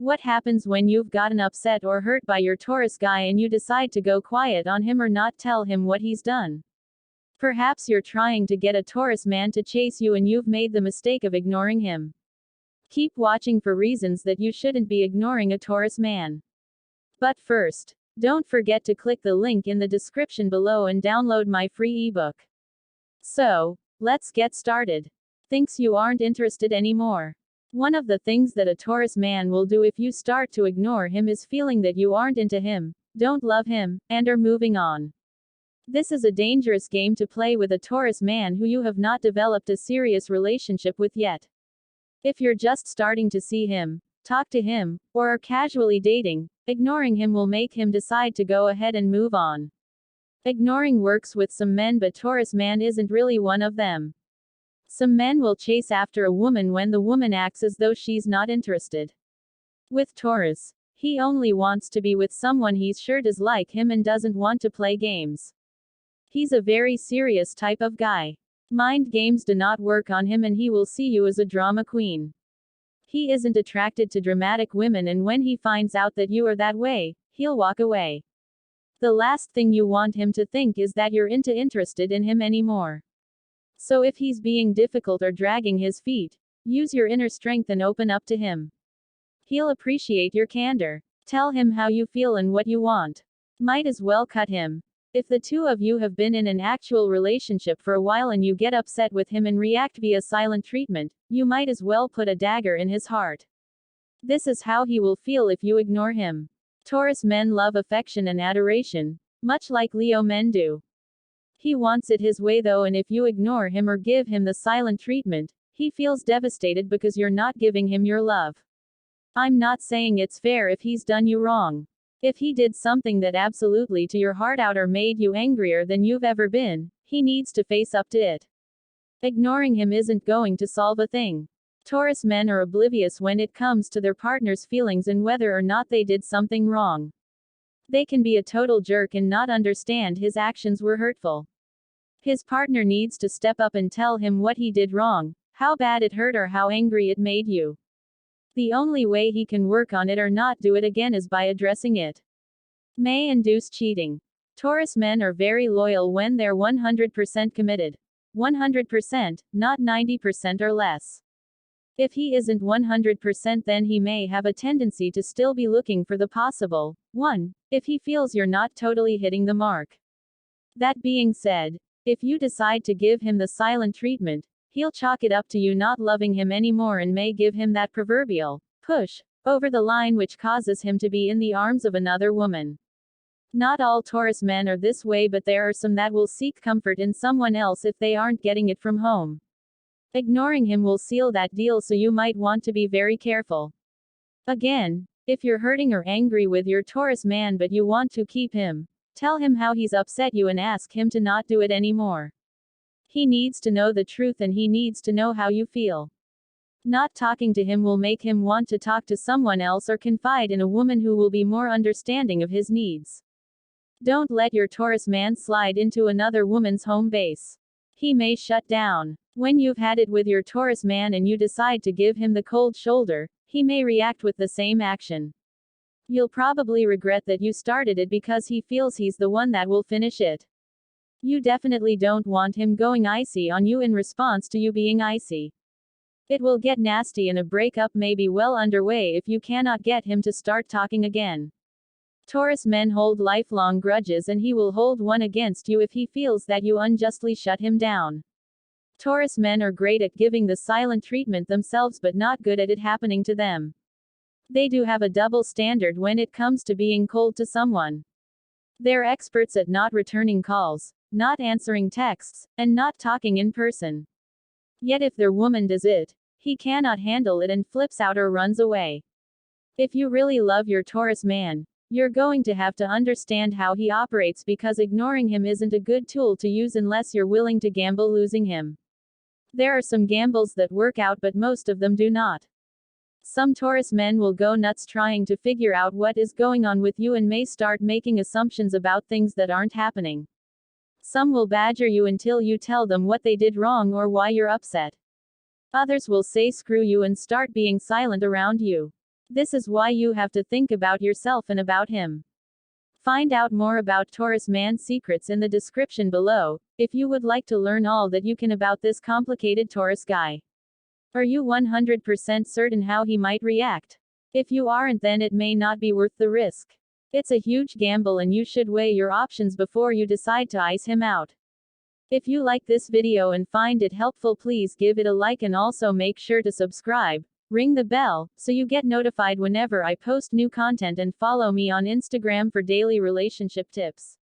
What happens when you've gotten upset or hurt by your Taurus guy and you decide to go quiet on him or not tell him what he's done? Perhaps you're trying to get a Taurus man to chase you and you've made the mistake of ignoring him. Keep watching for reasons that you shouldn't be ignoring a Taurus man. But first, don't forget to click the link in the description below and download my free ebook. So, let's get started. Thinks you aren't interested anymore. One of the things that a Taurus man will do if you start to ignore him is feeling that you aren't into him, don't love him, and are moving on. This is a dangerous game to play with a Taurus man who you have not developed a serious relationship with yet. If you're just starting to see him, talk to him, or are casually dating, ignoring him will make him decide to go ahead and move on. Ignoring works with some men, but Taurus man isn't really one of them. Some men will chase after a woman when the woman acts as though she's not interested. With Taurus, he only wants to be with someone he's sure does like him and doesn't want to play games. He's a very serious type of guy. Mind games do not work on him and he will see you as a drama queen. He isn't attracted to dramatic women, and when he finds out that you are that way, he'll walk away. The last thing you want him to think is that you're interested in him anymore. So if he's being difficult or dragging his feet, use your inner strength and open up to him. He'll appreciate your candor. Tell him how you feel and what you want. Might as well cut him. If the two of you have been in an actual relationship for a while and you get upset with him and react via silent treatment, you might as well put a dagger in his heart. This is how he will feel if you ignore him. Taurus men love affection and adoration, much like Leo men do. He wants it his way though, and if you ignore him or give him the silent treatment, he feels devastated because you're not giving him your love. I'm not saying it's fair if he's done you wrong. If he did something that absolutely tore your heart out or made you angrier than you've ever been, he needs to face up to it. Ignoring him isn't going to solve a thing. Taurus men are oblivious when it comes to their partner's feelings and whether or not they did something wrong. They can be a total jerk and not understand his actions were hurtful. His partner needs to step up and tell him what he did wrong, how bad it hurt or how angry it made you. The only way he can work on it or not do it again is by addressing it. May induce cheating. Taurus men are very loyal when they're 100% committed. 100%, not 90% or less. If he isn't 100%, then he may have a tendency to still be looking for the possible one, if he feels you're not totally hitting the mark. That being said, if you decide to give him the silent treatment, he'll chalk it up to you not loving him anymore and may give him that proverbial push over the line which causes him to be in the arms of another woman. Not all Taurus men are this way, but there are some that will seek comfort in someone else if they aren't getting it from home. Ignoring him will seal that deal, so you might want to be very careful. Again, if you're hurting or angry with your Taurus man but you want to keep him, tell him how he's upset you and ask him to not do it anymore. He needs to know the truth and he needs to know how you feel. Not talking to him will make him want to talk to someone else or confide in a woman who will be more understanding of his needs. Don't let your Taurus man slide into another woman's home base. He may shut down. When you've had it with your Taurus man and you decide to give him the cold shoulder, he may react with the same action. You'll probably regret that you started it because he feels he's the one that will finish it. You definitely don't want him going icy on you in response to you being icy. It will get nasty and a breakup may be well underway if you cannot get him to start talking again. Taurus men hold lifelong grudges and he will hold one against you if he feels that you unjustly shut him down. Taurus men are great at giving the silent treatment themselves but not good at it happening to them. They do have a double standard when it comes to being cold to someone. They're experts at not returning calls, not answering texts, and not talking in person. Yet if their woman does it, he cannot handle it and flips out or runs away. If you really love your Taurus man, you're going to have to understand how he operates, because ignoring him isn't a good tool to use unless you're willing to gamble losing him. There are some gambles that work out, but most of them do not. Some Taurus men will go nuts trying to figure out what is going on with you and may start making assumptions about things that aren't happening. Some will badger you until you tell them what they did wrong or why you're upset. Others will say screw you and start being silent around you. This is why you have to think about yourself and about him. Find out more about Taurus man's secrets in the description below, if you would like to learn all that you can about this complicated Taurus guy. Are you 100% certain how he might react? If you aren't, then it may not be worth the risk. It's a huge gamble and you should weigh your options before you decide to ice him out. If you like this video and find it helpful, please give it a like and also make sure to subscribe, ring the bell, so you get notified whenever I post new content, and follow me on Instagram for daily relationship tips.